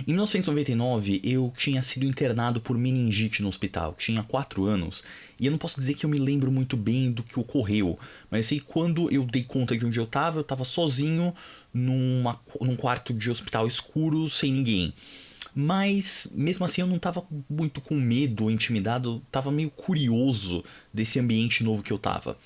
Em 1999, eu tinha sido internado por meningite no hospital. Tinha 4 anos. E eu não posso dizer que eu me lembro muito bem do que ocorreu. Mas eu sei que quando eu dei conta de onde eu tava sozinho num quarto de hospital escuro, sem ninguém. Mas, mesmo assim, eu não tava muito com medo ou intimidado. Eu tava meio curioso desse ambiente novo que eu tava.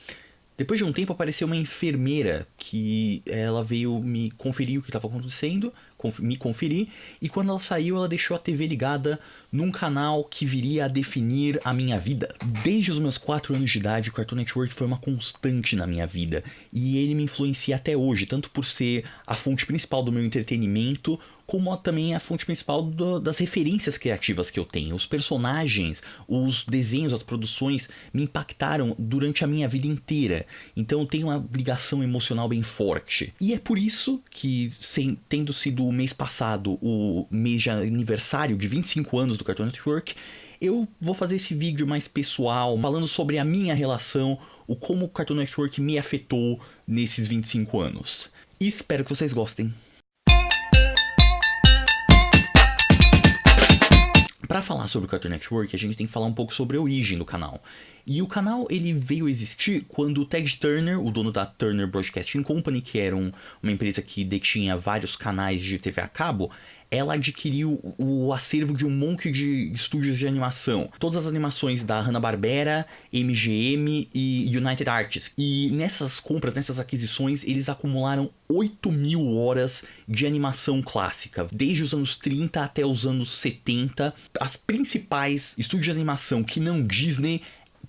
Depois de um tempo apareceu uma enfermeira que ela veio me conferir o que estava acontecendo, me conferir, e quando ela saiu ela deixou a TV ligada num canal que viria a definir a minha vida. Desde os meus 4 anos de idade, o Cartoon Network foi uma constante na minha vida, e ele me influencia até hoje, tanto por ser a fonte principal do meu entretenimento, como também a fonte principal das referências criativas que eu tenho. Os personagens, os desenhos, as produções me impactaram durante a minha vida inteira. Então eu tenho uma ligação emocional bem forte. E é por isso que, tendo sido o mês passado o mês de aniversário de 25 anos do Cartoon Network, eu vou fazer esse vídeo mais pessoal, falando sobre a minha relação, o como o Cartoon Network me afetou nesses 25 anos. E espero que vocês gostem. Para falar sobre o Cartoon Network, a gente tem que falar um pouco sobre a origem do canal. E o canal ele veio existir quando o Ted Turner, o dono da Turner Broadcasting Company, que era uma empresa que detinha vários canais de TV a cabo, ela adquiriu o acervo de um monte de estúdios de animação. Todas as animações da Hanna-Barbera, MGM e United Artists. E nessas compras, nessas aquisições, eles acumularam 8.000 horas de animação clássica. Desde os anos 30 até os anos 70, as principais estúdios de animação que não Disney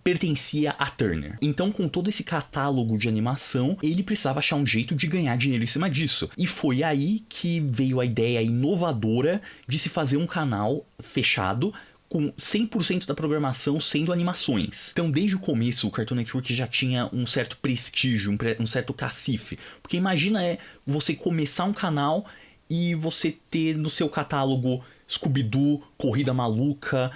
pertencia a Turner. Então, com todo esse catálogo de animação, ele precisava achar um jeito de ganhar dinheiro em cima disso. E foi aí que veio a ideia inovadora de se fazer um canal fechado com 100% da programação sendo animações. Então, desde o começo, o Cartoon Network já tinha um certo prestígio, um certo cacife. Porque imagina você começar um canal e você ter no seu catálogo Scooby-Doo, Corrida Maluca,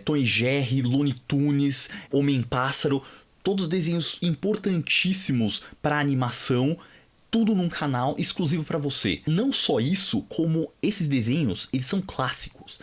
Tom e Jerry, Looney Tunes, Homem-Pássaro, todos desenhos importantíssimos para animação, tudo num canal exclusivo para você. Não só isso, como esses desenhos, eles são clássicos.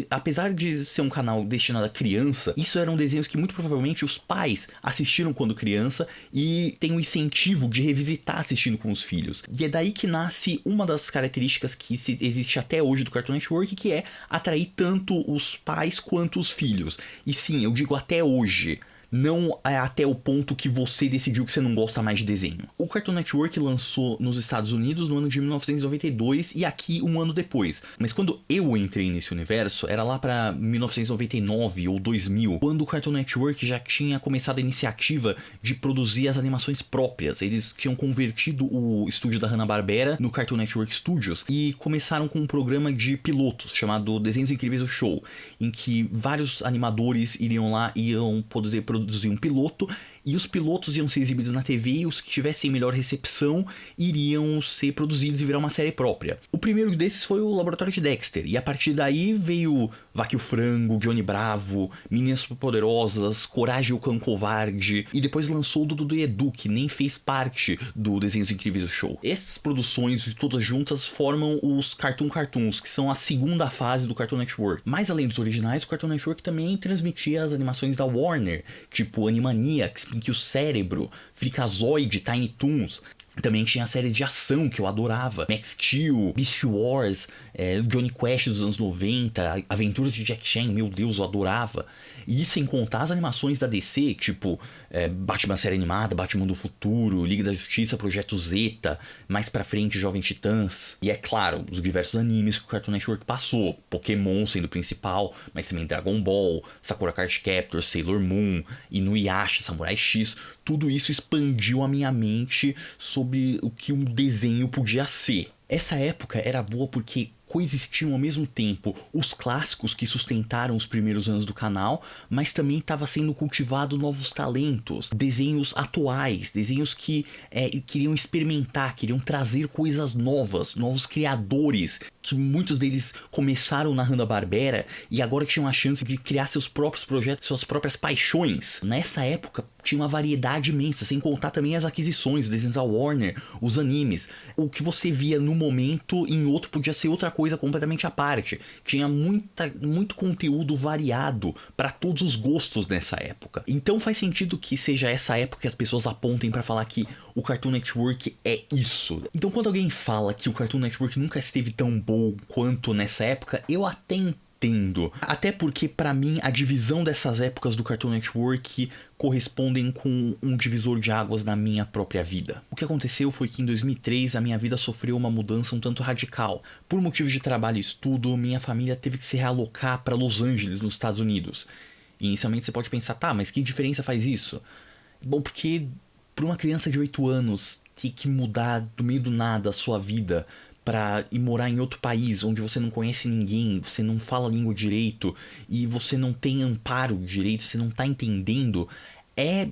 Apesar de ser um canal destinado a criança, isso eram desenhos que muito provavelmente os pais assistiram quando criança e tem um incentivo de revisitar assistindo com os filhos. E é daí que nasce uma das características que existe até hoje do Cartoon Network, que é atrair tanto os pais quanto os filhos. E sim, eu digo até hoje. Não é até o ponto que você decidiu que você não gosta mais de desenho. O Cartoon Network lançou nos Estados Unidos no ano de 1992 e aqui um ano depois. Mas quando eu entrei nesse universo, era lá pra 1999 ou 2000, quando o Cartoon Network já tinha começado a iniciativa de produzir as animações próprias. Eles tinham convertido o estúdio da Hanna-Barbera no Cartoon Network Studios e começaram com um programa de pilotos chamado Desenhos Incríveis do Show, em que vários animadores iriam lá e iam poder produzir um piloto, e os pilotos iam ser exibidos na TV e os que tivessem melhor recepção iriam ser produzidos e virar uma série própria. O primeiro desses foi o Laboratório de Dexter, e a partir daí veio Vaque o Frango, Johnny Bravo, Meninas Superpoderosas, Coragem o Cão Covarde, e depois lançou o Dudu e Edu, que nem fez parte do Desenhos Incríveis do Show. Essas produções todas juntas formam os Cartoon Cartoons, que são a segunda fase do Cartoon Network. Mas além dos originais, o Cartoon Network também transmitia as animações da Warner, tipo Animaniacs, Pinky o Cérebro, Freakazoid, Tiny Toons. Também tinha a série de ação que eu adorava, Max Steel, Beast Wars, Johnny Quest dos anos 90, Aventuras de Jack Chan, meu Deus, eu adorava. E sem contar as animações da DC, tipo Batman série animada, Batman do Futuro, Liga da Justiça, Projeto Zeta, mais pra frente Jovem Titãs. E é claro, os diversos animes que o Cartoon Network passou, Pokémon sendo o principal, mas também Dragon Ball, Sakura Card Captor, Sailor Moon, Inuyasha, Samurai X. Tudo isso expandiu a minha mente sobre o que um desenho podia ser. Essa época era boa porque coexistiam ao mesmo tempo os clássicos que sustentaram os primeiros anos do canal, mas também estava sendo cultivado novos talentos, desenhos atuais, desenhos que queriam experimentar, queriam trazer coisas novas, novos criadores que muitos deles começaram na Hanna-Barbera e agora tinham a chance de criar seus próprios projetos, suas próprias paixões. Nessa época tinha uma variedade imensa, sem contar também as aquisições, os desenhos da Warner, os animes. O que você via no momento, em outro podia ser outra coisa completamente à parte. Tinha muito conteúdo variado para todos os gostos nessa época. Então faz sentido que seja essa época que as pessoas apontem para falar que o Cartoon Network é isso. Então quando alguém fala que o Cartoon Network nunca esteve tão bom quanto nessa época, eu até entendo. Até porque pra mim a divisão dessas épocas do Cartoon Network correspondem com um divisor de águas na minha própria vida. O que aconteceu foi que em 2003 a minha vida sofreu uma mudança um tanto radical. Por motivos de trabalho e estudo, minha família teve que se realocar para Los Angeles, nos Estados Unidos. E inicialmente você pode pensar, tá, mas que diferença faz isso? Bom, porque para uma criança de 8 anos ter que mudar do meio do nada a sua vida para ir morar em outro país onde você não conhece ninguém, você não fala a língua direito e você não tem amparo direito, você não tá entendendo, é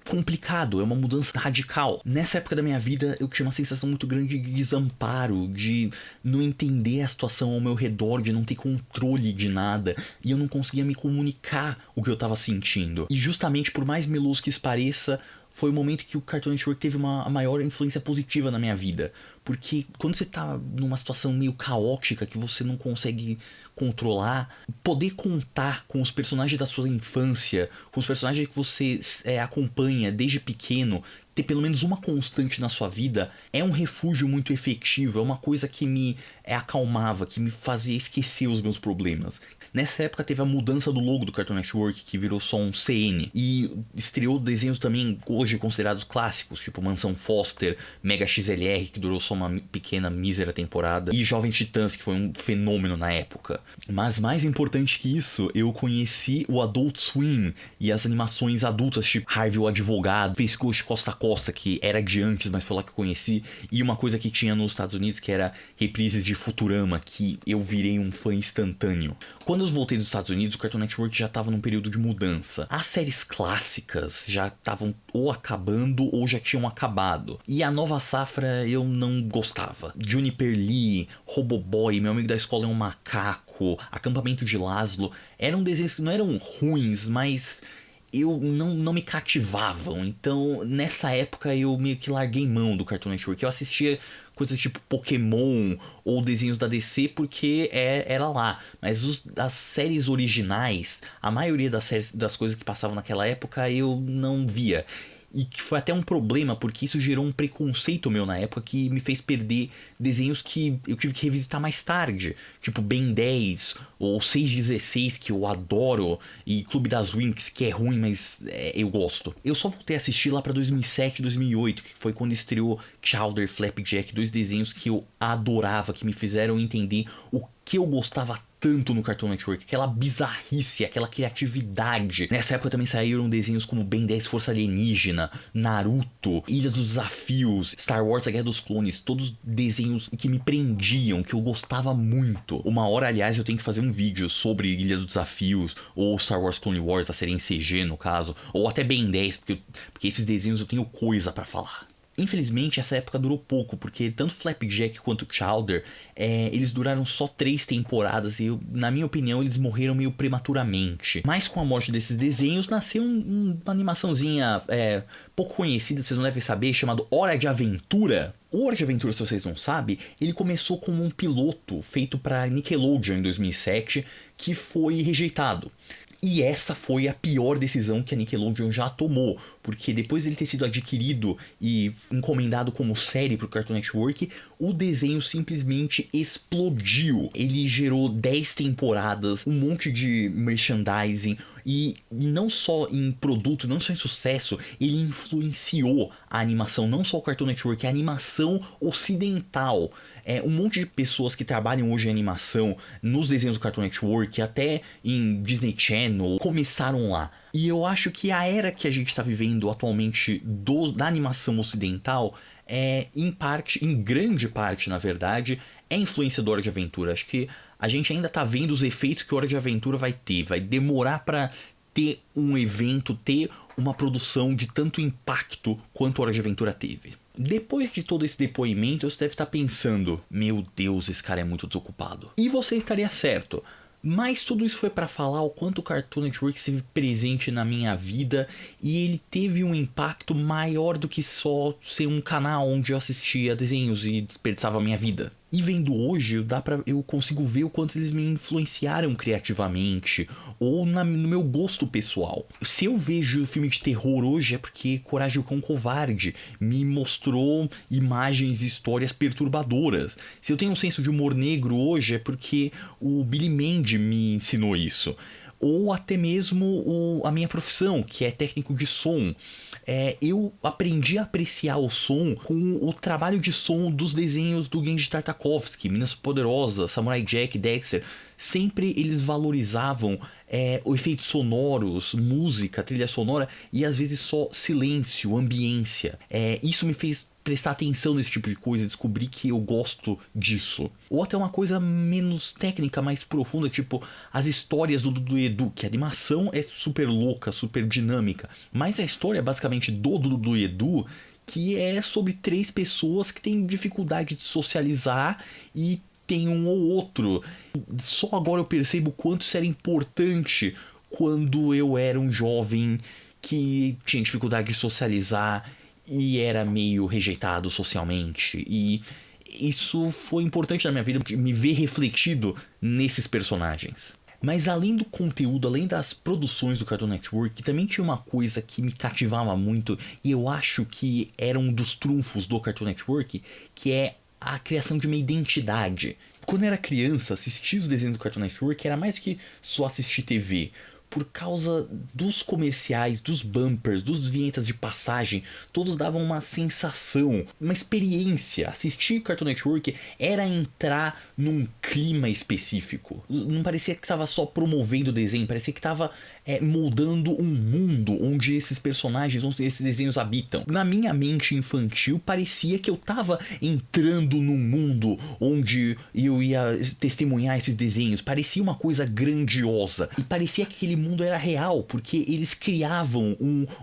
complicado, é uma mudança radical. Nessa época da minha vida eu tinha uma sensação muito grande de desamparo, de não entender a situação ao meu redor, de não ter controle de nada, e eu não conseguia me comunicar o que eu tava sentindo. E justamente por mais meloso que isso pareça, foi o momento que o Cartoon Network teve a maior influência positiva na minha vida. Porque quando você tá numa situação meio caótica que você não consegue controlar, poder contar com os personagens da sua infância, com os personagens que você acompanha desde pequeno, ter pelo menos uma constante na sua vida, é um refúgio muito efetivo, é uma coisa que me acalmava, que me fazia esquecer os meus problemas. Nessa época teve a mudança do logo do Cartoon Network, que virou só um CN, e estreou desenhos também hoje considerados clássicos, tipo Mansão Foster, Mega XLR, que durou só uma pequena, mísera temporada, e Jovens Titãs, que foi um fenômeno na época. Mas mais importante que isso, eu conheci o Adult Swim e as animações adultas, tipo Harvey o Advogado, Pescoço Costa a Costa, que era de antes, mas foi lá que eu conheci, e uma coisa que tinha nos Estados Unidos, que era reprises de Futurama, que eu virei um fã instantâneo. Quando eu voltei dos Estados Unidos, o Cartoon Network já estava num período de mudança. As séries clássicas já estavam ou acabando ou já tinham acabado. E a nova safra eu não gostava. Juniper Lee, Roboboy, Meu Amigo da Escola é um Macaco, Acampamento de Laszlo, eram desenhos que não eram ruins, mas eu não me cativavam. Então nessa época eu meio que larguei mão do Cartoon Network. Eu assistia coisas tipo Pokémon ou desenhos da DC porque era lá. Mas as séries originais, a maioria das coisas que passavam naquela época eu não via. E que foi até um problema, porque isso gerou um preconceito meu na época que me fez perder desenhos que eu tive que revisitar mais tarde. Tipo Ben 10 ou 616, que eu adoro, e Clube das Winx, que é ruim, mas eu gosto. Eu só voltei a assistir lá pra 2007, 2008, que foi quando estreou Chowder, Flapjack, dois desenhos que eu adorava, que me fizeram entender o que eu gostava tanto no Cartoon Network, aquela bizarrice, aquela criatividade. Nessa época também saíram desenhos como Ben 10 Força Alienígena, Naruto, Ilha dos Desafios, Star Wars A Guerra dos Clones, todos desenhos que me prendiam, que eu gostava muito. Uma hora, aliás, eu tenho que fazer um vídeo sobre Ilha dos Desafios, ou Star Wars Clone Wars, a série em CG no caso, ou até Ben 10, porque esses desenhos eu tenho coisa pra falar. Infelizmente essa época durou pouco, porque tanto Flapjack quanto Chowder, eles duraram só 3 temporadas e na minha opinião eles morreram meio prematuramente. Mas com a morte desses desenhos nasceu uma animaçãozinha pouco conhecida, vocês não devem saber, chamado Hora de Aventura. O Hora de Aventura, se vocês não sabem, ele começou como um piloto feito para Nickelodeon em 2007, que foi rejeitado. E essa foi a pior decisão que a Nickelodeon já tomou, porque depois dele ter sido adquirido e encomendado como série para o Cartoon Network, o desenho simplesmente explodiu. Ele gerou 10 temporadas, um monte de merchandising, e não só em produto, não só em sucesso, ele influenciou a animação, não só o Cartoon Network, a animação ocidental. Um monte de pessoas que trabalham hoje em animação, nos desenhos do Cartoon Network, até em Disney Channel, começaram lá. E eu acho que a era que a gente está vivendo atualmente da animação ocidental em grande parte, na verdade, é influência do Hora de Aventura. Acho que a gente ainda tá vendo os efeitos que o Hora de Aventura vai ter. Vai demorar para ter um evento, ter uma produção de tanto impacto quanto a Hora de Aventura teve. Depois de todo esse depoimento, você deve estar pensando: meu Deus, esse cara é muito desocupado. E você estaria certo. Mas tudo isso foi pra falar o quanto o Cartoon Network esteve presente na minha vida, e ele teve um impacto maior do que só ser um canal onde eu assistia desenhos e desperdiçava a minha vida. E vendo hoje, eu consigo ver o quanto eles me influenciaram criativamente, ou no meu gosto pessoal. Se eu vejo filme de terror hoje, é porque Coragem o Cão Covarde me mostrou imagens e histórias perturbadoras. Se eu tenho um senso de humor negro hoje, é porque o Billy Mandy me ensinou isso. Ou até mesmo a minha profissão, que é técnico de som. Eu aprendi a apreciar o som com o trabalho de som dos desenhos do Genji Tartakovsky, Meninas Poderosas, Samurai Jack, Dexter. Sempre eles valorizavam efeitos sonoros, música, trilha sonora e às vezes só silêncio, ambiência. Isso me fez prestar atenção nesse tipo de coisa, descobrir que eu gosto disso. Ou até uma coisa menos técnica, mais profunda, tipo as histórias do Dudu Edu, que a animação é super louca, super dinâmica, mas a história é basicamente do Dudu Edu, que é sobre 3 pessoas que têm dificuldade de socializar e tem um ou outro. Só agora eu percebo o quanto isso era importante quando eu era um jovem que tinha dificuldade de socializar e era meio rejeitado socialmente. E isso foi importante na minha vida, me ver refletido nesses personagens. Mas além do conteúdo, além das produções do Cartoon Network, também tinha uma coisa que me cativava muito, e eu acho que era um dos trunfos do Cartoon Network, que é a criação de uma identidade. Quando eu era criança, assistir os desenhos do Cartoon Network era mais que só assistir TV. Por causa dos comerciais, dos bumpers, dos vinhetas de passagem, todos davam uma sensação, uma experiência. Assistir Cartoon Network era entrar num clima específico. Não parecia que estava só promovendo o desenho, parecia que estava moldando um mundo onde esses personagens, onde esses desenhos habitam. Na minha mente infantil, parecia que eu estava entrando num mundo onde eu ia testemunhar esses desenhos. Parecia uma coisa grandiosa. E parecia que aquele mundo era real, porque eles criavam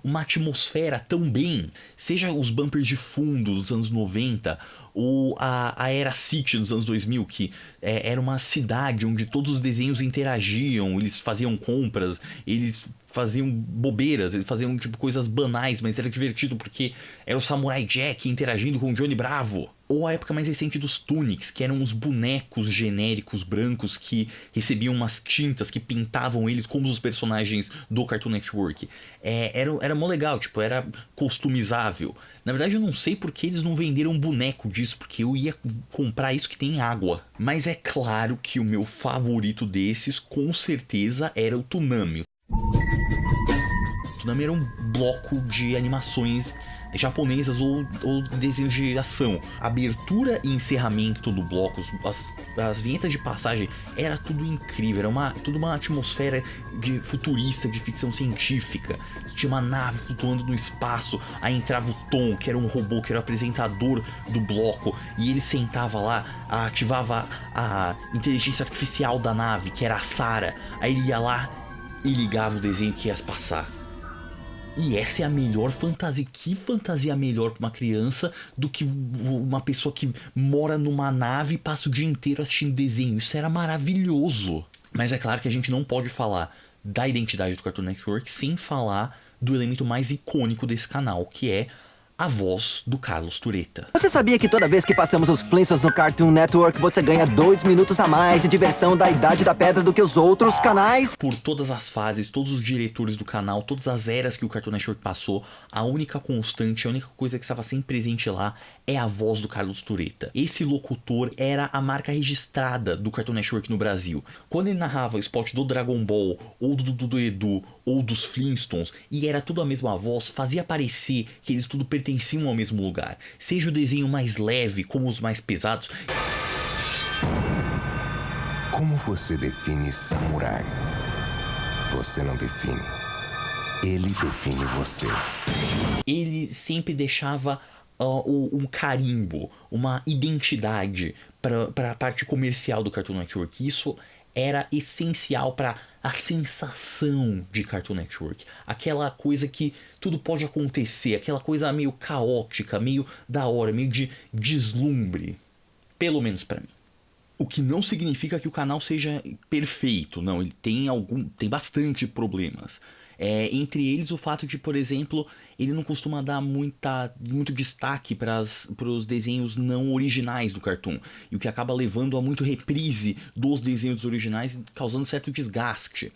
uma atmosfera tão bem. Seja os bumpers de fundo dos anos 90, ou a Era City dos anos 2000, que era uma cidade onde todos os desenhos interagiam, eles faziam compras, eles faziam bobeiras, eles faziam tipo coisas banais, mas era divertido porque era o Samurai Jack interagindo com o Johnny Bravo. Ou a época mais recente dos Toonix, que eram uns bonecos genéricos brancos que recebiam umas tintas que pintavam eles como os personagens do Cartoon Network. Era mó legal, tipo, era customizável. Na verdade eu não sei porque eles não venderam um boneco disso, porque eu ia comprar isso que tem água. Mas é claro que o meu favorito desses com certeza era o Toonami. O Toonami era um bloco de animações japonesas ou desenhos de ação. Abertura e encerramento do bloco, as vinhetas de passagem, era tudo incrível, era tudo uma atmosfera de futurista, de ficção científica. Tinha uma nave flutuando no espaço, aí entrava o Tom, que era um robô, que era o apresentador do bloco, e ele sentava lá, ativava a inteligência artificial da nave, que era a Sarah, aí ele ia lá e ligava o desenho que ia passar. E essa é a melhor fantasia. Que fantasia melhor pra uma criança do que uma pessoa que mora numa nave e passa o dia inteiro assistindo desenho? Isso era maravilhoso. Mas é claro que a gente não pode falar da identidade do Cartoon Network sem falar do elemento mais icônico desse canal, que é a voz do Carlos Tureta. Você sabia que toda vez que passamos os Flintstones no Cartoon Network, você ganha 2 minutos a mais de diversão da Idade da Pedra do que os outros canais? Por todas as fases, todos os diretores do canal, todas as eras que o Cartoon Network passou, a única constante, a única coisa que estava sempre presente lá é a voz do Carlos Tureta. Esse locutor era a marca registrada do Cartoon Network no Brasil. Quando ele narrava o spot do Dragon Ball, ou do Dudu Edu, ou dos Flintstones, e era tudo a mesma voz, fazia parecer que eles tudo pertenciam ao mesmo lugar. Seja o desenho mais leve, como os mais pesados. Como você define samurai? Você não define. Ele define você. Ele sempre deixava um carimbo, uma identidade para a parte comercial do Cartoon Network. Isso era essencial para a sensação de Cartoon Network. Aquela coisa que tudo pode acontecer, aquela coisa meio caótica, meio da hora, meio de deslumbre. Pelo menos para mim. O que não significa que o canal seja perfeito, não, ele tem bastante problemas. Entre eles o fato de, por exemplo, ele não costuma dar muito destaque para os desenhos não originais do Cartoon, e o que acaba levando a muito reprise dos desenhos originais, causando certo desgaste.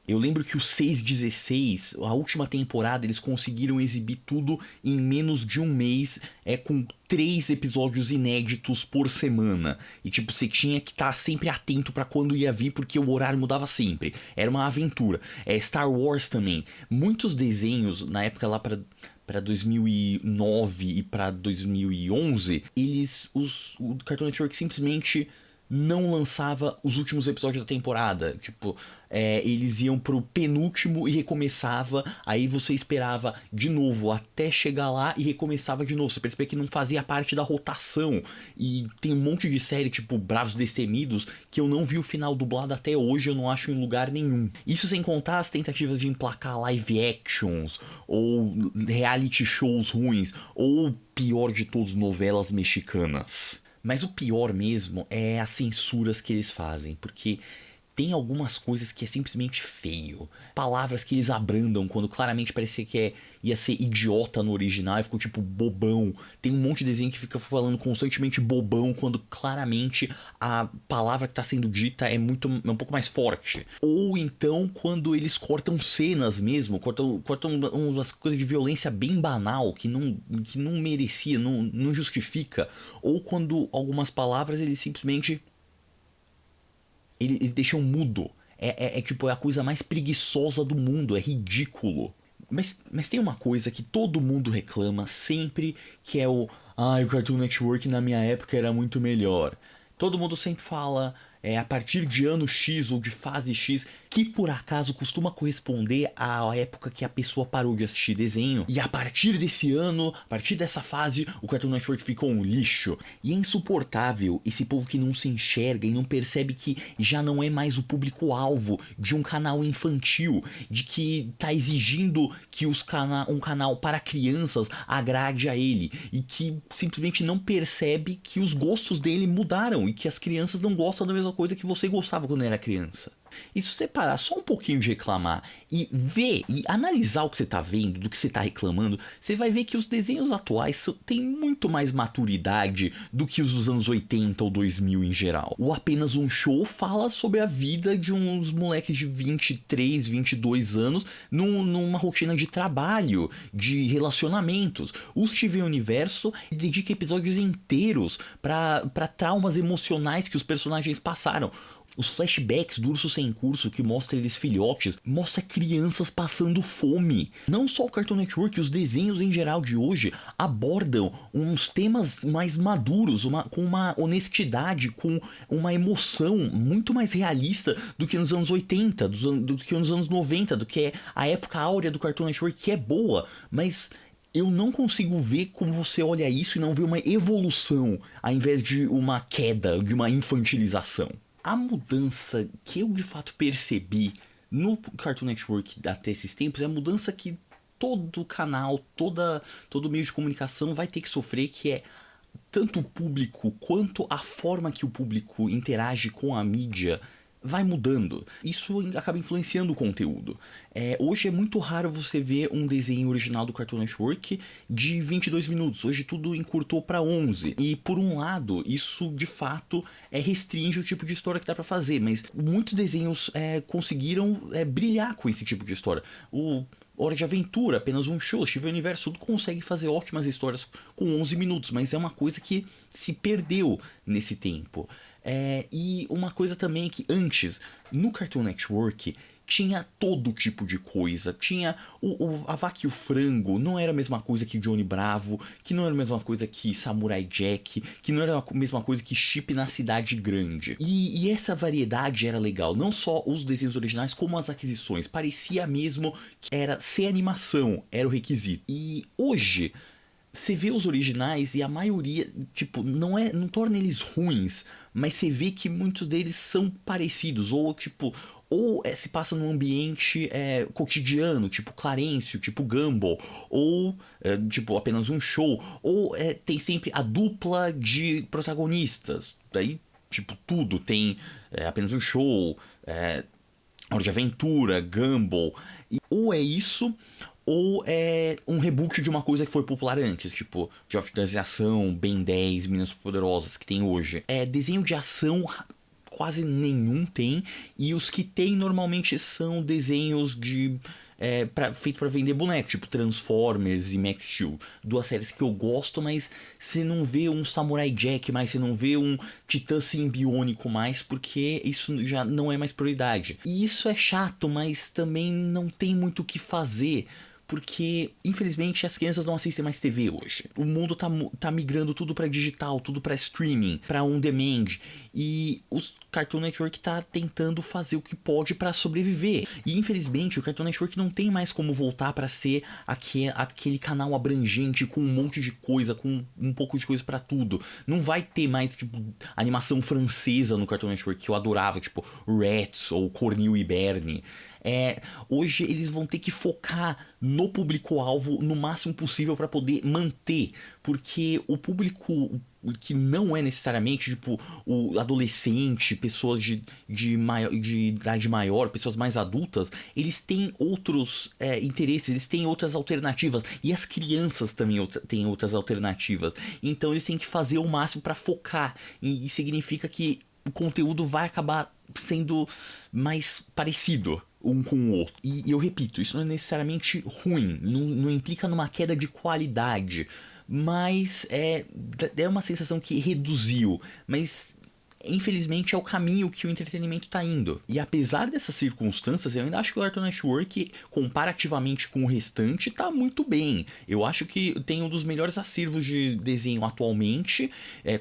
Eu lembro que o 616, a última temporada, eles conseguiram exibir tudo em menos de um mês, com 3 episódios inéditos por semana. E tipo, você tinha que estar sempre atento para quando ia vir, porque o horário mudava sempre. Era uma aventura. Star Wars também. Muitos desenhos, na época lá para 2009 e para 2011, o Cartoon Network simplesmente não lançava os últimos episódios da temporada. Tipo, eles iam pro penúltimo e recomeçava. Aí você esperava de novo até chegar lá e recomeçava de novo. Você percebia que não fazia parte da rotação. E tem um monte de série, tipo Bravos Destemidos, que eu não vi o final dublado até hoje. Eu não acho em lugar nenhum. Isso sem contar as tentativas de emplacar live actions, ou reality shows ruins, ou pior de todos, novelas mexicanas. Mas o pior mesmo é as censuras que eles fazem, porque tem algumas coisas que é simplesmente feio. Palavras que eles abrandam quando claramente parecia que ia ser idiota no original e ficou tipo bobão. Tem um monte de desenho que fica falando constantemente bobão quando claramente a palavra que está sendo dita é um pouco mais forte. Ou então quando eles cortam cenas mesmo, cortam umas coisas de violência bem banal que não merecia, não justifica. Ou quando algumas palavras eles simplesmente eles deixam mudo. Tipo, é a coisa mais preguiçosa do mundo. É ridículo. Mas tem uma coisa que todo mundo reclama sempre, que é o Cartoon Network na minha época era muito melhor. Todo mundo sempre fala a partir de ano X ou de fase X, que por acaso costuma corresponder à época que a pessoa parou de assistir desenho. E a partir desse ano, a partir dessa fase, o Cartoon Network ficou um lixo. E é insuportável esse povo que não se enxerga e não percebe que já não é mais o público-alvo de um canal infantil, de que tá exigindo que um canal para crianças agrade a ele, e que simplesmente não percebe que os gostos dele mudaram e que as crianças não gostam da mesma coisa que você gostava quando era criança. E se você parar só um pouquinho de reclamar e ver e analisar o que você está vendo, do que você está reclamando, você vai ver que os desenhos atuais têm muito mais maturidade do que os dos anos 80 ou 2000 em geral. O Apenas um Show fala sobre a vida de uns moleques de 23, 22 anos numa rotina de trabalho, de relacionamentos. O Steven Universo dedica episódios inteiros para traumas emocionais que os personagens passaram. Os flashbacks do Urso Sem Curso, que mostra eles filhotes, mostra crianças passando fome. Não só o Cartoon Network, os desenhos em geral de hoje abordam uns temas mais maduros, com uma honestidade, com uma emoção muito mais realista do que nos anos 80, do que nos anos 90, do que é a época áurea do Cartoon Network, que é boa, mas eu não consigo ver como você olha isso e não vê uma evolução, ao invés de uma queda, de uma infantilização. A mudança que eu de fato percebi no Cartoon Network até esses tempos é a mudança que todo canal, todo meio de comunicação vai ter que sofrer, que é tanto o público quanto a forma que o público interage com a mídia vai mudando. Isso acaba influenciando o conteúdo. Hoje é muito raro você ver um desenho original do Cartoon Network de 22 minutos. Hoje tudo encurtou para 11. E por um lado, isso de fato restringe o tipo de história que dá para fazer. Mas muitos desenhos conseguiram brilhar com esse tipo de história. O Hora de Aventura, Apenas um Show, Steven Universo, tudo consegue fazer ótimas histórias com 11 minutos. Mas é uma coisa que se perdeu nesse tempo. E uma coisa também é que antes, no Cartoon Network, tinha todo tipo de coisa. Tinha a Vaca e o Frango, não era a mesma coisa que Johnny Bravo, que não era a mesma coisa que Samurai Jack, que não era a mesma coisa que Chip na Cidade Grande. E essa variedade era legal, não só os desenhos originais, como as aquisições. Parecia mesmo que era ser animação, era o requisito. E hoje você vê os originais e a maioria, tipo, não torna eles ruins, mas você vê que muitos deles são parecidos, ou tipo, se passa num ambiente cotidiano, tipo Clarencio, tipo Gumball, ou tipo apenas um show, ou tem sempre a dupla de protagonistas, daí tipo tudo, tem apenas um show, Hora de Aventura, Gumball, ou é isso, ou é um reboot de uma coisa que foi popular antes, tipo Jogos de Ação, Ben 10, Meninas Poderosas, que tem hoje. Desenho de ação quase nenhum tem, e os que tem normalmente são desenhos feito para vender boneco, tipo Transformers e Max Steel, duas séries que eu gosto, mas você não vê um Samurai Jack mais, você não vê um Titã Simbiônico mais, porque isso já não é mais prioridade. E isso é chato, mas também não tem muito o que fazer, porque infelizmente as crianças não assistem mais TV hoje. O mundo tá migrando tudo para digital, tudo para streaming, para on demand, e o Cartoon Network tá tentando fazer o que pode para sobreviver. E infelizmente o Cartoon Network não tem mais como voltar para ser aquele canal abrangente com um monte de coisa, com um pouco de coisa para tudo. Não vai ter mais tipo animação francesa no Cartoon Network que eu adorava, tipo Rats ou Cornel e Bernie. Hoje eles vão ter que focar no público-alvo no máximo possível para poder manter, porque o público que não é necessariamente tipo o adolescente, pessoas de idade maior, pessoas mais adultas, eles têm outros interesses, eles têm outras alternativas, e as crianças também têm outras alternativas, então eles têm que fazer o máximo para focar, e significa que o conteúdo vai acabar sendo mais parecido um com o outro. E eu repito, isso não é necessariamente ruim, não implica numa queda de qualidade, mas é uma sensação que reduziu, mas infelizmente é o caminho que o entretenimento está indo. E apesar dessas circunstâncias, eu ainda acho que o Cartoon Network, comparativamente com o restante, está muito bem. Eu acho que tem um dos melhores acervos de desenho atualmente,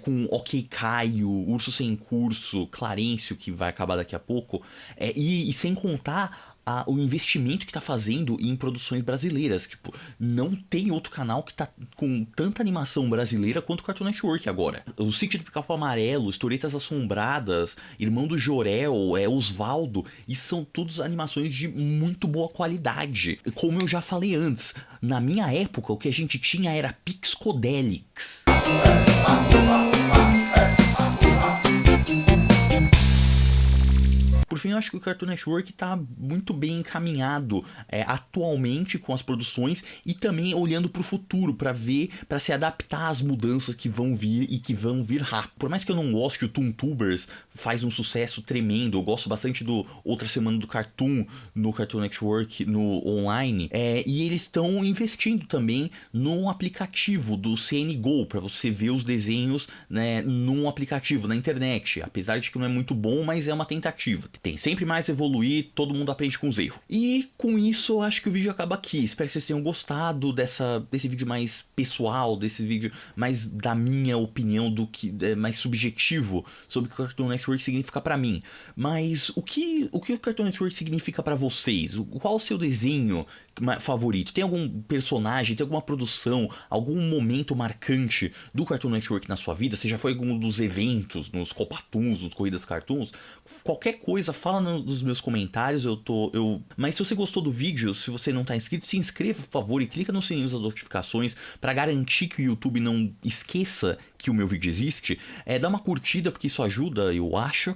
com Ok Caio, Urso Sem Curso, Clarencio, que vai acabar daqui a pouco, e sem contar o investimento que tá fazendo em produções brasileiras. Tipo, não tem outro canal que tá com tanta animação brasileira quanto o Cartoon Network agora. O Sítio do Pica-Pau Amarelo, Historietas Assombradas, Irmão do Jorel, Osvaldo, e são todas animações de muito boa qualidade. Como eu já falei antes, na minha época o que a gente tinha era Pixcodelix. Por fim, eu acho que o Cartoon Network está muito bem encaminhado atualmente com as produções, e também olhando para o futuro, para se adaptar às mudanças que vão vir e que vão vir rápido. Por mais que eu não goste, o Toontubers faz um sucesso tremendo. Eu gosto bastante do Outra Semana do Cartoon no Cartoon Network, no online, e eles estão investindo também no aplicativo do CNGO, para você ver os desenhos, né, num aplicativo, na internet. Apesar de que não é muito bom, mas é uma tentativa. Tem sempre mais evoluir, todo mundo aprende com os erros. E com isso eu acho que o vídeo acaba aqui. Espero que vocês tenham gostado desse vídeo mais pessoal, desse vídeo mais da minha opinião, do que mais subjetivo sobre o que o Cartoon Network significa pra mim. Mas o que o Cartoon Network significa pra vocês? Qual o seu desenho favorito? Tem algum personagem, tem alguma produção, algum momento marcante do Cartoon Network na sua vida? Você já foi em algum dos eventos, nos Copatoons, nos Corridas Cartoons? Qualquer coisa, fala nos meus comentários. Mas se você gostou do vídeo, se você não tá inscrito, se inscreva, por favor, e clica no sininho das notificações para garantir que o YouTube não esqueça que o meu vídeo existe. Dá uma curtida, porque isso ajuda, eu acho,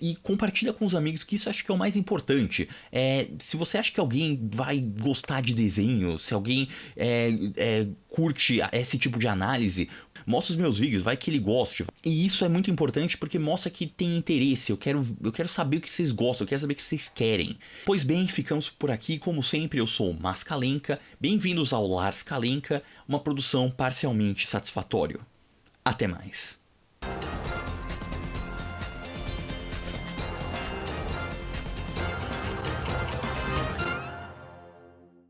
e compartilha com os amigos, que isso acho que é o mais importante. Se você acha que alguém vai gostar de desenho, se alguém curte esse tipo de análise, mostra os meus vídeos, vai que ele goste. E isso é muito importante porque mostra que tem interesse. Eu quero saber o que vocês gostam, eu quero saber o que vocês querem. Pois bem, ficamos por aqui. Como sempre, eu sou o Mascalenka. Bem-vindos ao Lars Kalenka, uma produção parcialmente satisfatória. Até mais.